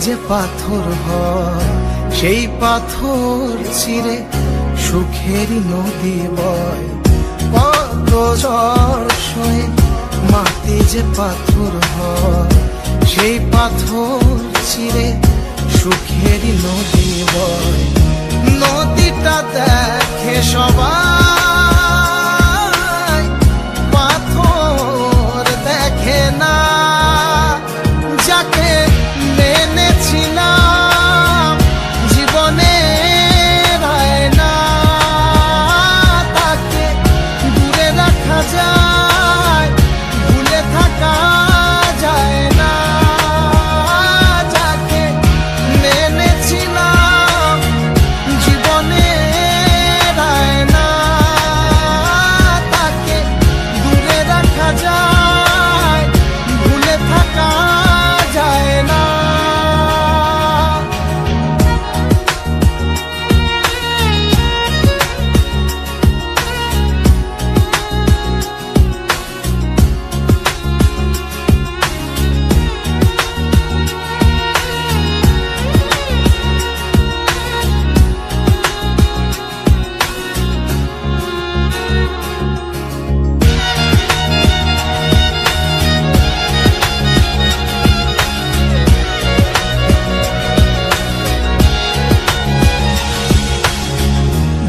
যে পাথর হয়, সেই পাথর চিরে সুখেরই নদী বয়। কত ঝড় সয়ে মাটি যে পাথর হয়, সেই পাথর চিরে সুখেরই নদী বয়। নদীটা দেখে সবাই, পাথর দেখে না। যাকে মেনেছিলাম জীবনে রায় না, তাকে দূরে রাখা যায়, ভুলে থাকা যায় না। যাকে মেনেছিলাম জীবনে রায় না, তাকে দূরে রাখা যায়, ভুলে থাকা যায় না।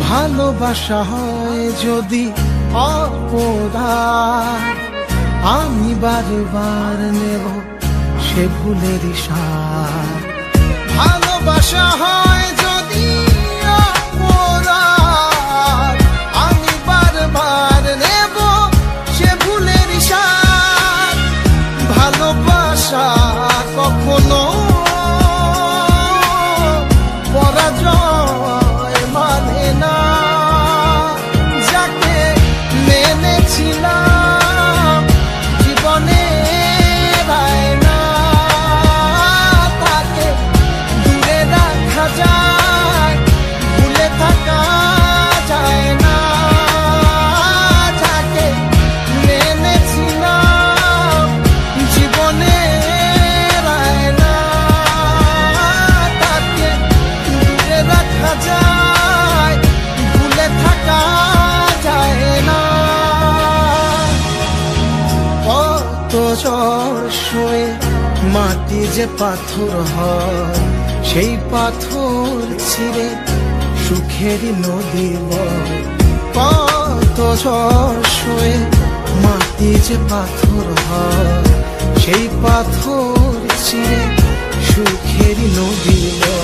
ভালোবাসা হয় যদি অপরাধ, আমি বারবার নেব সে ভুলেরই সার। ভালোবাসা হয় যদি অপরাধ, আমি বারবার নেব সে ভুলেরই সার। ভালোবাসা কখনো পরাজয় মানে না। যাকে মেনেছিলাম জীবনে রায় না, তাকে দূরে রাখা যায়, ভুলে থাকা যায় না। যাকে মেনেছিলাম জীবনে রায় না, তাকে দূরে রাখা যায়, ভুলে থাকা যায় না। কত ঝড় সয়ে মাটি যে পাথর হয়, সেই পাথর ছিঁড়ে সুখেরই নদী বয়। কত ঝড় সয়ে মাটি যে পাথর হয়, সেই পাথর চিরে সুখেরই নদী বয়।